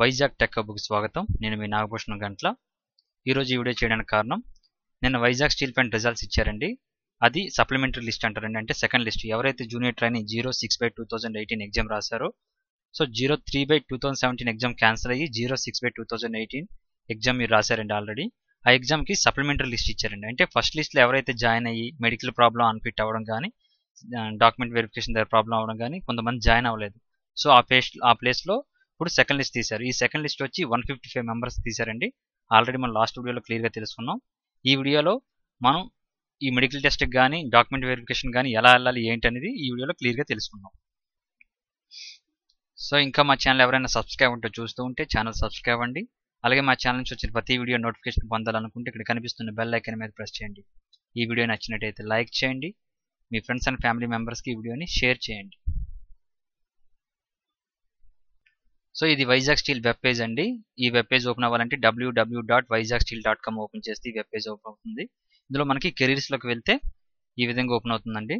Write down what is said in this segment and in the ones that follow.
Vizag tech హబ్‌కి స్వాగతం. నేను మీ నాగభూషణం గంట్ల. ఈరోజు ఈ వీడియో చేయడానికి కారణం, నిన్న వైజాగ్ స్టీల్ ప్లాంట్ రిజల్ట్స్ ఇచ్చారండి. అది సప్లిమెంటరీ లిస్ట్ అంటారండి. అంటే సెకండ్ లిస్ట్. ఎవరైతే జూనియర్ ట్రైనింగ్ 06/2018 ఎగ్జామ్ రాశారో, సో 03/2017 ఎగ్జామ్ క్యాన్సిల్ అయ్యి 06/2018 ఎగ్జామ్ మీరు రాశారండి ఆల్రెడీ. ఆ ఎగ్జామ్కి సప్లిమెంటరీ లిస్ట్ ఇచ్చారండి. అంటే ఫస్ట్ లిస్ట్లో ఎవరైతే జాయిన్ అయ్యి మెడికల్ ప్రాబ్లం అన్ఫిట్ అవ్వడం కానీ, డాక్యుమెంట్ వెరిఫికేషన్ దగ్గర ప్రాబ్లం అవ్వడం కానీ కొంతమంది జాయిన్ అవ్వలేదు. సో ఆ ప్లేస్లో ఇప్పుడు సెకండ్ లిస్ట్ తీశారు. ఈ సెకండ్ లిస్ట్ వచ్చి 155 మెంబర్స్ తీశారండి. ఆల్రెడీ మనం లాస్ట్ వీడియోలో క్లియర్గా తెలుసుకున్నాం. ఈ వీడియోలో మనం ఈ మెడికల్ టెస్ట్కి కానీ డాక్యుమెంట్ వెరిఫికేషన్ కానీ ఎలా వెళ్ళాలి ఏంటి అనేది ఈ వీడియోలో క్లియర్గా తెలుసుకున్నాం. సో ఇంకా మా ఛానల్ ఎవరైనా సబ్స్క్రైబ్ ఉంటే చూస్తూ ఉంటే ఛానల్ సబ్స్క్రైబ్ అవ్వండి. అలాగే మా ఛానల్ నుంచి వచ్చిన ప్రతి వీడియో నోటిఫికేషన్ పొందాలనుకుంటే ఇక్కడ కనిపిస్తున్న బెల్ ఐకాన్ మీద ప్రెస్ చేయండి. ఈ వీడియో నచ్చినట్టయితే లైక్ చేయండి. మీ ఫ్రెండ్స్ అండ్ ఫ్యామిలీ మెంబర్స్కి ఈ వీడియోని షేర్ చేయండి. సో ఇది వైజాగ్ స్టీల్ వెబ్ పేజ్ అండి. ఈ వెబ్ పేజ్ ఓపెన్ అవ్వాలంటే www.vizagsteel.com ఓపెన్ చేస్తే ఈ వెబ్ పేజ్ ఓపెన్ అవుతుంది. ఇందులో మనకి కెరీర్స్లోకి వెళ్తే ఈ విధంగా ఓపెన్ అవుతుందండి.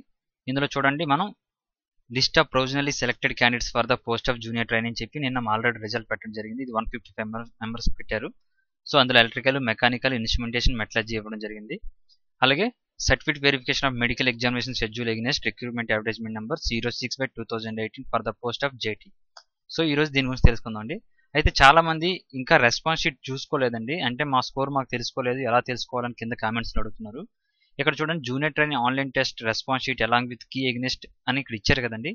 ఇందులో చూడండి, మనం list of provisionally selected candidates for the post of junior training చెప్పి నిన్న ఆల్రెడీ రిజల్ట్ పెట్టడం జరిగింది. ఇది 155 మెంబర్స్ పెట్టారు. సో అందులో ఎలక్ట్రికల్, మెకానికల్, ఇన్స్ట్రుమెంటేషన్, మెటలర్జీ ఇవ్వడం జరిగింది. అలాగే certificate verification of medical examination schedule against recruitment advertisement number 06/2018 for the post of JT. So ఈరోజు దీని గురించి తెలుసుకుందాం అండి. అయితే చాలా మంది ఇంకా రెస్పాన్స్ షీట్ చూసుకోలేదండి. అంటే మా స్కోర్ మాకు తెలుసుకోలేదు, ఎలా తెలుసుకోవాలని కింద కామెంట్స్లో అడుగుతున్నారు. ఇక్కడ చూడండి, junior training online test response sheet along with key against అని ఇక్కడ ఇచ్చారు కదండి.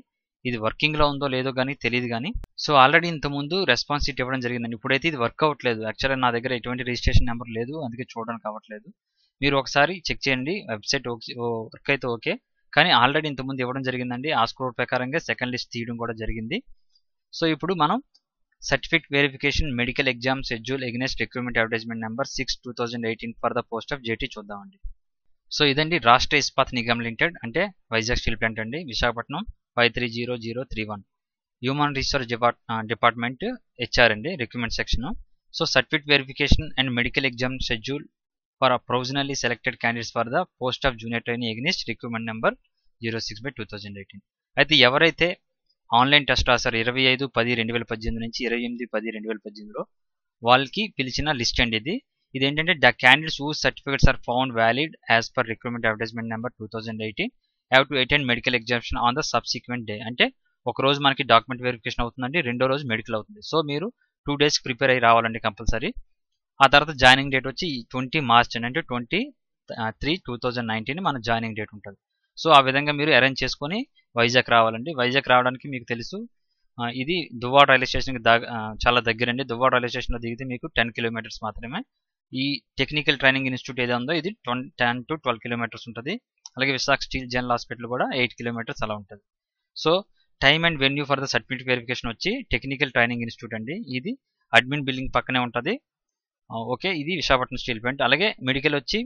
ఇది వర్కింగ్లో ఉందో లేదో కానీ తెలియదు కానీ, సో ఆల్రెడీ ఇంతకుముందు రెస్పాన్స్ షీట్ ఇవ్వడం జరిగిందండి. ఇప్పుడైతే ఇది వర్క్ అవ్వట్లేదు. యాక్చువల్గా నా దగ్గర ఎటువంటి రిజిస్ట్రేషన్ నెంబర్ లేదు, అందుకే చూడడానికి అవ్వట్లేదు. మీరు ఒకసారి చెక్ చేయండి. వెబ్సైట్ వర్క్ అయితే ఓకే, కానీ ఆల్రెడీ ఇంతకుముందు ఇవ్వడం జరిగిందండి. ఆ స్కోర్ ప్రకారంగా సెకండ్ లిస్ట్ తీయడం కూడా జరిగింది. సో ఇప్పుడు మనం certificate verification medical exam schedule against recruitment advertisement number 6/2018 for the post of JT చూద్దామండి. సో ఇదండి రాష్ట్ర ఇస్పాత్ నిగమ్ లిమిటెడ్, అంటే వైజాగ్ స్టీల్ ప్లాంట్ అండి, Visakhapatnam 530031. Human resource department HR అండి, recruitment section. So certificate verification and medical exam schedule for provisionally selected candidates for the post of junior training against recruitment number 06/2018. అయితే ఎవరైతే online test రాశారు 25/10/2018 నుంచి 28/10/2018లో వాళ్ళకి పిలిచిన list అండి ఇది. ఇదేంటంటే the candidates who certificates are found valid as per recruitment advertisement number 2018 have to attend medical examination on the subsequent day. అంటే ఒక రోజు మనకి డాక్యుమెంట్ వెరిఫికేషన్ అవుతుందండి, రెండో రోజు మెడికల్ అవుతుంది. సో మీరు 2 days ప్రిపేర్ అయ్యి రావాలండి కంపల్సరీ. ఆ తర్వాత జాయినింగ్ డేట్ వచ్చి 20 మార్చ్ అండి, అంటే 23/2019 మన జాయినింగ్ డేట్ ఉంటుంది. సో ఆ విధంగా మీరు అరేంజ్ చేసుకొని వైజాగ్ రావాలండి. వైజాగ్ రావడానికి మీకు తెలుసు, ఇది దువ్వాడ రైల్వే స్టేషన్కి చాలా దగ్గరండి. దువ్వాడ రైల్వే స్టేషన్లో దిగితే మీకు 10 kilometers మాత్రమే. ఈ టెక్నికల్ ట్రైనింగ్ ఇన్స్టిట్యూట్ ఏదో ఉందో ఇది 10 to 12 kilometers ఉంటుంది. అలాగే విశాఖ స్టీల్ జనరల్ హాస్పిటల్ కూడా 8 kilometers అలా ఉంటుంది. So time and venue for the certificate verification వచ్చి టెక్నికల్ ట్రైనింగ్ ఇన్స్టిట్యూట్ అండి, ఇది అడ్మిన్ బిల్డింగ్ పక్కనే ఉంటుంది. ఓకే, ఇది విశాఖపట్నం స్టీల్ ప్లాంట్. అలాగే మెడికల్ వచ్చి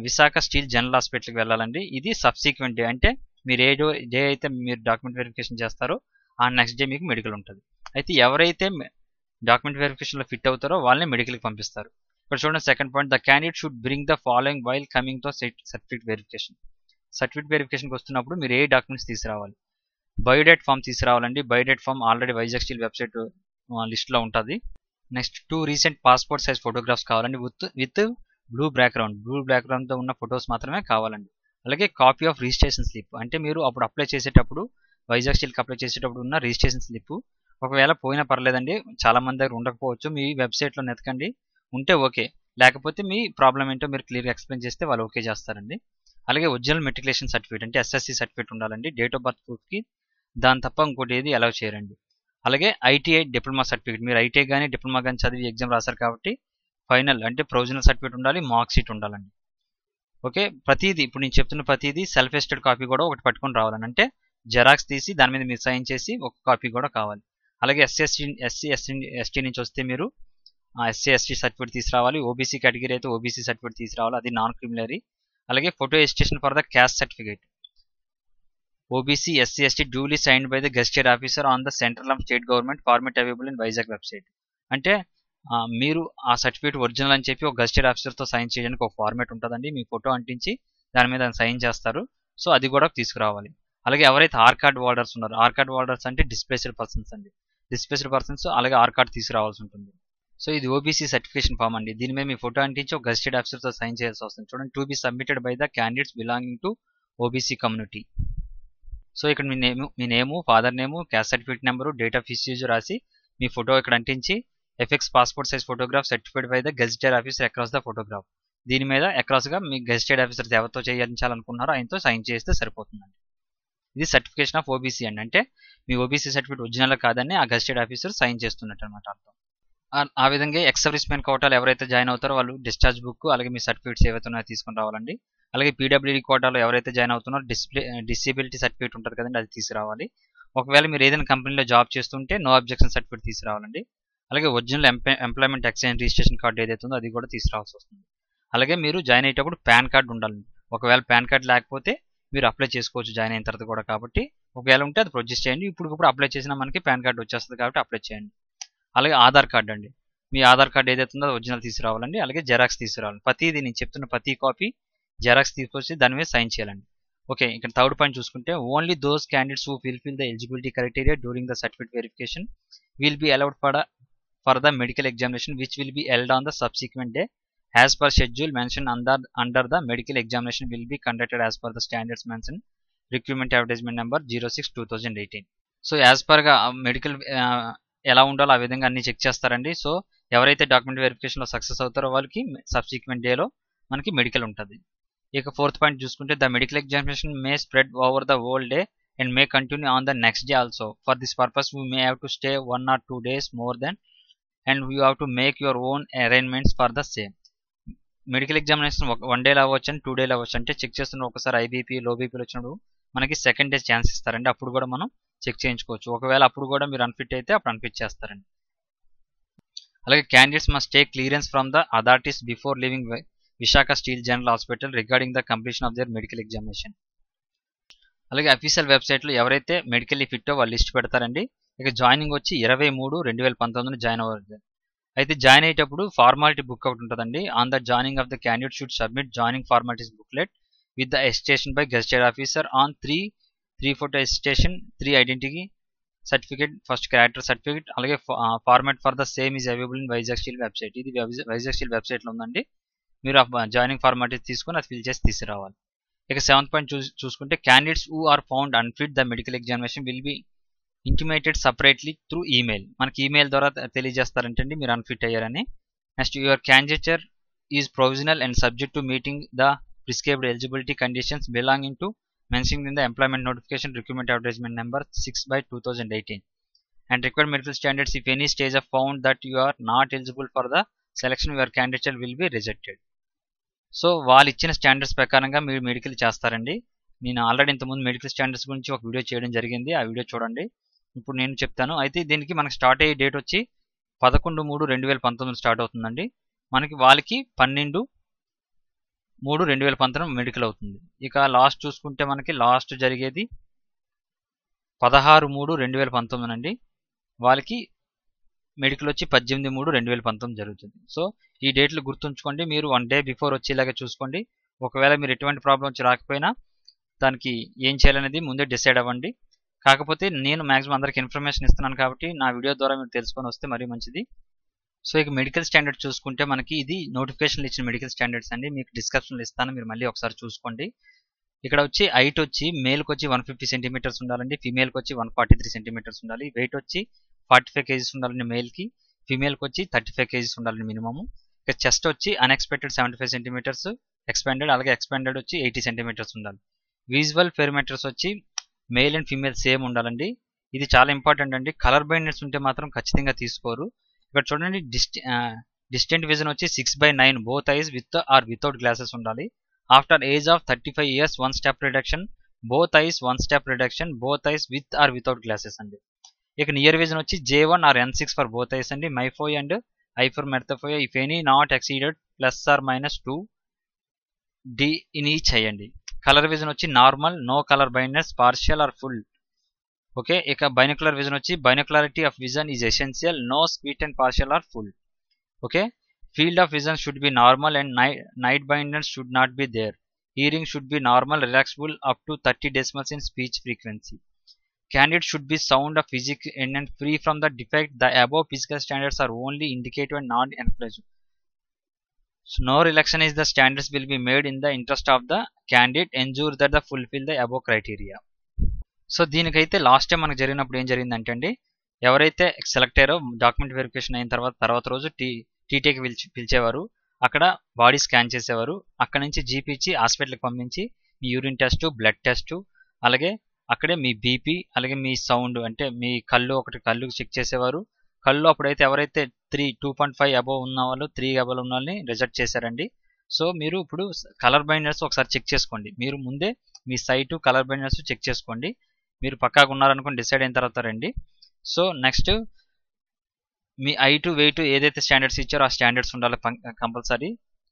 విశాఖ స్టీల్ జనరల్ హాస్పిటల్కి వెళ్ళాలండి. ఇది సబ్సిక్వెంట్ డే, అంటే మీరు ఏ డే అయితే మీరు డాక్యుమెంట్ వెరిఫికేషన్ చేస్తారో ఆ నెక్స్ట్ డే మీకు మెడికల్ ఉంటుంది. అయితే ఎవరైతే డాక్యుమెంట్ వెరిఫికేషన్లో ఫిట్ అవుతారో వాళ్ళని మెడికల్కి పంపిస్తారు. ఇక్కడ చూడండి, second point, the candidate should bring the following while coming to certificate verification. Certificate వెరిఫికేషన్కి వస్తున్నప్పుడు మీరు ఏ డాక్యుమెంట్స్ తీసుకురావాలి? బయోడేట్ ఫామ్ తీసుకురావాలండి. Biodata form already Vizag steel website లిస్ట్లో ఉంటుంది. Next 2 recent passport size photographs కావాలండి విత్ బ్లూ బ్యాక్గ్రౌండ్తో ఉన్న ఫొటోస్ మాత్రమే కావాలండి. అలాగే కాపీ ఆఫ్ రిజిస్ట్రేషన్ స్లిప్, అంటే మీరు అప్పుడు అప్లై చేసేటప్పుడు వైజాగ్ స్టీల్కి అప్లై చేసేటప్పుడు ఉన్న రిజిస్ట్రేషన్ స్లిప్. ఒకవేళ పోయినా పర్లేదండి, చాలా మంది దగ్గర ఉండకపోవచ్చు. మీ వెబ్సైట్లో నెతకండి, ఉంటే ఓకే, లేకపోతే మీ ప్రాబ్లం ఏంటో మీరు క్లియర్గా ఎక్స్ప్లెయిన్ చేస్తే వాళ్ళు ఓకే చేస్తారండి. అలాగే ఒరిజినల్ మెట్రికులేషన్ సర్టిఫికేట్, అంటే SSC సర్టిఫికేట్ ఉండాలండి. డేట్ ఆఫ్ బర్త్ ప్రూఫ్కి దాని తప్ప ఇంకోటి ఏది అలౌ చేయరండి. అలాగే ITI డిప్లొమా సర్టిఫికేట్, మీరు ITI కానీ డిప్లొమా కానీ చదివి ఎగ్జామ్ రాశారు కాబట్టి ఫైనల్ అంటే ప్రొవిజనల్ సర్టిఫికేట్ ఉండాలి, మార్క్ షీట్ ఉండాలండి. ఓకే, ప్రతిదీ ఇప్పుడు నేను చెప్తున్న ప్రతిదీ సెల్ఫ్ ఎస్టెడ్ కాపీ కూడా ఒకటి పట్టుకొని రావాలని, అంటే జెరాక్స్ తీసి దాని మీద మీరు సైన్ చేసి ఒక కాపీ కూడా కావాలి. అలాగే SC/ST నుంచి వస్తే మీరు SC/ST సర్టిఫికేట్ తీసుకురావాలి. OBC కేటగిరీ అయితే OBC సర్టిఫికేట్ తీసుకురావాలి, అది నాన్ క్రిమినరీ. అలాగే photo ఎస్టేషన్ for the cast certificate OBC SC/ST duly signed by the గెస్టెడ్ officer on the central and state government format available in Vizag website. అంటే మీరు ఆ సర్టిఫికేట్ ఒరిజినల్ అని చెప్పి ఒక గెస్టెడ్ ఆఫీసర్తో సైన్ చేయడానికి ఒక ఫార్మేట్ ఉంటుందండి. మీ ఫోటో అంటించి దాని మీద సైన్ చేస్తారు. సో అది కూడా తీసుకురావాలి. అలాగే ఎవరైతే ఆర్ కార్డ్ హోల్డర్స్ ఉన్నారో, ఆర్ కార్డ్ హోల్డర్స్ అంటే డిస్ప్లేస్డ్ పర్సన్స్ అండి. డిస్ప్లేస్డ్ పర్సన్స్ అలాగే ఆర్ కార్డ్ తీసుకురావాల్సి ఉంటుంది. సో ఇది ఓబీసీ సర్టిఫికేషన్ ఫామ్ అండి. దీని మీద మీ ఫోటో అంటించి ఒక గెజిటెడ్ ఆఫీసర్తో సైన్ చేయాల్సి వస్తుంది. చూడండి, to be submitted by the candidates belonging to OBC community. So ఇక్కడ మీ name, father name, caste certificate number, date of issues రాసి మీ ఫోటో ఇక్కడ అంటించి affix passport size photograph certified by the gazetted officer across the photograph. దీని మీద అక్రాస్గా మీ gazetted officer ఎవరితో చేయించాలనుకున్నారో ఆయనతో సైన్ చేస్తే సరిపోతుందండి. ఇది సర్టిఫికేషన్ ఆఫ్ ఓబీసీ అండి. అంటే మీ ఓబీసీ సర్టిఫికేట్ ఒరిజినల్ కాదని ఆ గెజిటెడ్ ఆఫీసర్ సైన్ చేస్తున్నట్టు అనమాట అర్థం. ఆ విధంగా ఎక్స్ సర్వీస్ మెన్ కోటాలో ఎవరైతే జాయిన్ అవుతారో వాళ్ళు డిశ్చార్జ్ బుక్ అలాగే మీ సర్టిఫికేట్స్ ఏవైతే ఉన్నాయో తీసుకుని రావాలండి. అలాగే పీడబ్ల్యూడీ కోటాలో ఎవరైతే జాయిన్ అవుతున్నారో డిసేబిలిటీ సర్టిఫికేట్ ఉంటుంది కదండి, అది తీసుకురావాలి. ఒకవేళ మీరు ఏదైనా కంపెనీలో జాబ్ చేస్తుంటే నో అబ్జెక్షన్ సర్టిఫికేట్ తీసుకురావాలండి. అలాగే original employment exchange registration card ఏదైతే ఉందో అది కూడా తీసుకురావాల్సి వస్తుంది. అలాగే మీరు జాయిన్ అయ్యేటప్పుడు పాన్ కార్డు ఉండాలండి. ఒకవేళ పాన్ కార్డు లేకపోతే మీరు అప్లై చేసుకోవచ్చు జాయిన్ అయిన తర్వాత కూడా. కాబట్టి ఒకవేళ ఉంటే అది ప్రొడ్యూస్ చేయండి. ఇప్పుడు అప్లై చేసినా మనకి పాన్ కార్డు వచ్చేస్తుంది కాబట్టి అప్లై చేయండి. అలాగే ఆధార్ కార్డు అండి. మీ ఆధార్ కార్డు ఏదైతే ఉందో ఒరిజినల్ తీసుకురావాలండి. అలాగే జెరాక్స్ తీసుకురావాలి. ప్రతిది నేను చెప్తున్న ప్రతి కాపీ జెరాక్స్ తీసుకొచ్చి దాని మీద సైన్ చేయాలండి. ఓకే, ఇక్కడ థర్డ్ పాయింట్ చూసుకుంటే only those candidates who fulfil the eligibility criteria during the certificate verification will be allowed for the medical examination which will be held on the subsequent day as per schedule mentioned under the medical examination will be conducted as per the standards mentioned recruitment advertisement number 06/2018. So as per గా medical ఎలా ఉండాలో ఆ విధంగా అన్ని check చేస్తారండి. So ఎవరైతే document verification లో success అవుతారో వాళ్ళకి సబ్సిక్వెంట్ డేలో మనకి మెడికల్ ఉంటుంది. ఇక ఫోర్త్ పాయింట్ చూసుకుంటే the medical examination May spread over the whole day and May continue on the next day also. For this purpose we may have to stay 1 or 2 days more than and you have to make your own arrangements for the same. Medical examination 1 day అవ్వచ్చు and 2 days అవ్వచ్చు. అంటే check చేస్తున్న ఒకసారి IBP లో బీపీలు వచ్చినప్పుడు మనకి second day chance ఇస్తారండి. అప్పుడు కూడా మనం చెక్ చేయించుకోవచ్చు. ఒకవేళ అప్పుడు కూడా మీరు అన్ఫిట్ అయితే అప్పుడు అన్ఫిట్ చేస్తారండి. అలాగే candidates must take clearance from the authorities before living Visakha steel general hospital regarding the completion of their medical examination. అలాగే అఫీషియల్ వెబ్సైట్లో ఎవరైతే మెడికల్లీ ఫిట్టో వాళ్ళు లిస్ట్ పెడతారండి. ఇక జాయినింగ్ వచ్చి 23/2019 జాయిన్ అవ్వాలి. అయితే జాయిన్ అయ్యేటప్పుడు ఫార్మాలిటీ బుక్ ఒకటి ఉంటుందండి. On the joining of the candidate should submit joining formalities booklet with the attestation by gazetted officer on 3 photo attestation, 3 identity certificate, first character certificate. అలాగే format for the same is available in Vizag steel website. ఇది Vizag steel వెబ్సైట్లో ఉందండి. మీరు joining formalities తీసుకొని అది fill చేసి తీసుకురావాలి. ఇక 7th పాయింట్ చూసుకుంటే candidates who are found unfit the medical examination will be intimated separately through email. మనకి ఈమెయిల్ ద్వారా తెలియజేస్తారంటే మీరు అన్ఫిట్ అయ్యారని. Next your candidature is provisional and subject to meeting the prescribed eligibility conditions belonging to mentioning in the employment notification recruitment advertisement number 6/2018 and required medical standards. If any stage have found that you are not eligible for the selection, your candidature will be rejected. So వాళ్ళు ఇచ్చిన standards ప్రకారంగా మీరు medical చేస్తారండి. నేను already ఇంతకుముందు medical standards గురించి ఒక video చేయడం జరిగింది. ఆ వీడియో చూడండి. ఇప్పుడు నేను చెప్తాను. అయితే దీనికి మనకి స్టార్ట్ అయ్యే డేట్ వచ్చి 11/3/2019 స్టార్ట్ అవుతుందండి. వాళ్ళకి 12/3/2019 మెడికల్ అవుతుంది. ఇక లాస్ట్ చూసుకుంటే మనకి లాస్ట్ జరిగేది 16/3/2019 అండి. వాళ్ళకి మెడికల్ వచ్చి 18/3/2019 జరుగుతుంది. సో ఈ డేట్లు గుర్తుంచుకోండి. మీరు 1 day బిఫోర్ వచ్చేలాగా చూసుకోండి. ఒకవేళ మీరు ఎటువంటి ప్రాబ్లం వచ్చి రాకపోయినా దానికి ఏం చేయాలనేది ముందే డిసైడ్ అవ్వండి. కాకపోతే నేను మ్యాక్సిమం అందరికి ఇన్ఫర్మేషన్ ఇస్తున్నాను కాబట్టి నా వీడియో ద్వారా మీరు తెలుసుకొని వస్తే మరీ మంచిది. సో ఇక మెడికల్ స్టాండర్డ్ చూసుకుంటే మనకి ఇది నోటిఫికేషన్లు ఇచ్చిన మెడికల్ స్టాండర్డ్స్ అండి. మీకు డిస్క్రిప్షన్లో ఇస్తాను, మీరు మళ్ళీ ఒకసారి చూసుకోండి. ఇక్కడ వచ్చి హైట్ వచ్చి మేల్కి వచ్చి 150 centimeters ఉండాలండి. ఫీమేల్కి వచ్చి 143 centimeters ఉండాలి. వెయిట్ వచ్చి 45 kgs ఉండాలండి మేల్కి. ఫీమేల్కి వచ్చి 35 kgs ఉండాలండి మినిమము. ఇక చెస్ట్ వచ్చి అన్ఎక్స్పెక్టెడ్ 75 centimeters, ఎక్స్పాండెడ్ అలాగే ఎక్స్పాండెడ్ వచ్చి 80 centimeters ఉండాలి. విజువల్ పెరిమీటర్స్ వచ్చి మేల్ అండ్ ఫీమేల్ సేమ్ ఉండాలండి. ఇది చాలా ఇంపార్టెంట్ అండి. కలర్ బ్లైండ్నెస్ ఉంటే మాత్రం ఖచ్చితంగా తీసుకోరు. ఇక్కడ చూడండి, డిస్టెంట్ విజన్ వచ్చి 6/9 both eyes with or without glasses ఉండాలి. After age of 35 years 1 step reduction, both eyes 1 step reduction, both eyes with or without glasses అండి. ఇక నియర్ విజన్ వచ్చి J1 or N6 for both eyes అండి. Myopia and hypermetropia if any not exceeded +or-2 D in each eye అండి. Colour vision వచ్చి normal, no colour blindness, partial or full. Okay, ఇక binocular vision వచ్చి binocularity of vision is essential, no squint and partial or full. Okay, field of vision should be normal and night blindness should not be there. Hearing should be normal, relaxable up to 30 decibels in speech frequency. candidate should be sound of physics and free from the defect. The above physical standards are only indicative and not encouraged. So no relaxation is the standards will be made in the interest of the candidate ensure that the fulfill the above criteria. So దీనికైతే last time మనకు జరిగినప్పుడు ఏం జరిగిందంటే అండి, ఎవరైతే select అయ్యారో document verification అయిన తర్వాత రోజు టీటీకి పిలిచేవారు. అక్కడ బాడీ స్కాన్ చేసేవారు. అక్కడ నుంచి జీపీ ఇచ్చి హాస్పిటల్కి పంపించి మీ యూరిన్ టెస్ట్, బ్లడ్ టెస్ట్, అలాగే అక్కడే మీ బీపీ, అలాగే మీ సౌండ్ అంటే మీ కళ్ళు చెక్ చేసేవారు. కళ్ళు అప్పుడైతే ఎవరైతే 2.5 అబోవ్ ఉన్న వాళ్ళు 3 అబోవ్ ఉన్న వాళ్ళని రిజెక్ట్ చేశారండి. సో మీరు ఇప్పుడు కలర్ బ్లైండ్నెస్ ఒకసారి చెక్ చేసుకోండి. మీరు ముందే మీ సైటు కలర్ బ్లైండ్నెస్ చెక్ చేసుకోండి. మీరు పక్కాగా ఉన్నారనుకుని డిసైడ్ అయిన తర్వాత రండి. సో నెక్స్ట్ మీ హైట్ వెయిట్ ఏదైతే స్టాండర్డ్స్ ఇచ్చారో ఆ స్టాండర్డ్స్ ఉండాలి కంపల్సరీ.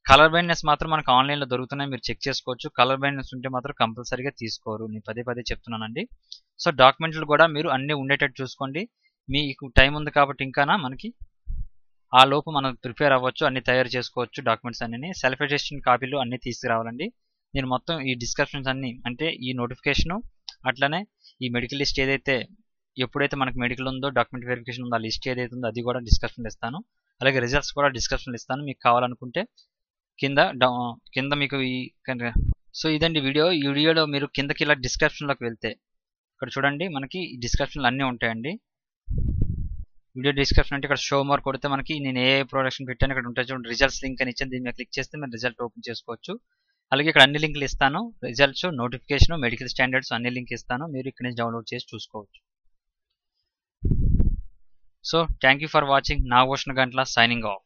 కలర్ బ్లైండ్నెస్ మాత్రం మనకు ఆన్లైన్లో దొరుకుతున్నాయి, మీరు చెక్ చేసుకోవచ్చు. కలర్ బ్లైండ్నెస్ ఉంటే మాత్రం కంపల్సరీగా తీసుకోరు, నేను పదే చెప్తున్నానండి. సో డాక్యుమెంట్లు కూడా మీరు అన్నీ ఉండేటట్టు చూసుకోండి. మీకు టైం ఉంది కాబట్టి ఇంకానా మనకి ఆ లోపు మనం ప్రిపేర్ అవ్వచ్చు, అన్ని తయారు చేసుకోవచ్చు. డాక్యుమెంట్స్ అన్ని సెల్ఫ్ అటెస్టెడ్ కాపీలు అన్ని తీసుకురావాలండి. నేను మొత్తం ఈ డిస్క్రిప్షన్స్ అన్ని అంటే ఈ నోటిఫికేషను అట్లనే ఈ మెడికల్ లిస్ట్ ఏదైతే ఎప్పుడైతే మనకు మెడికల్ ఉందో డాక్యుమెంట్ వెరిఫికేషన్ ఉందో ఆ లిస్ట్ ఏదైతే ఉందో అది కూడా డిస్క్రిప్షన్లో ఇస్తాను. అలాగే రిజల్ట్స్ కూడా డిస్క్రిప్షన్లో ఇస్తాను. మీకు కావాలనుకుంటే కింద మీకు సో ఇదండి వీడియో. ఈ వీడియోలో మీరు కిందకి ఇలా డిస్క్రిప్షన్లోకి వెళ్తే ఇక్కడ చూడండి మనకి డిస్క్రిప్షన్లు అన్నీ ఉంటాయండి. వీడియో డిస్క్రిప్షన్ అంటే ఇక్కడ షో మోర్ కొడితే మనకి నేను ఏ ప్రొడక్షన్ పెట్టాను ఇక్కడ ఉంటుంది చూడండి, రిజల్ట్స్ లింక్ అని ఇచ్చాను. దీని మీద క్లిక్ చేస్తే మీరు రిజల్ట్ ఓపెన్ చేసుకోవచ్చు. అలాగే ఇక్కడ అన్ని లింకులు ఇస్తాను, రిజల్ట్స్, నోటిఫికేషన్, మెడికల్ స్టాండర్డ్స్ అన్ని లింక్ ఇస్తాను. మీరు ఇక్కడ నుంచి డౌన్లోడ్ చేసి చూసుకోవచ్చు. So thank you for watching. Nagabhushan Gantla signing off.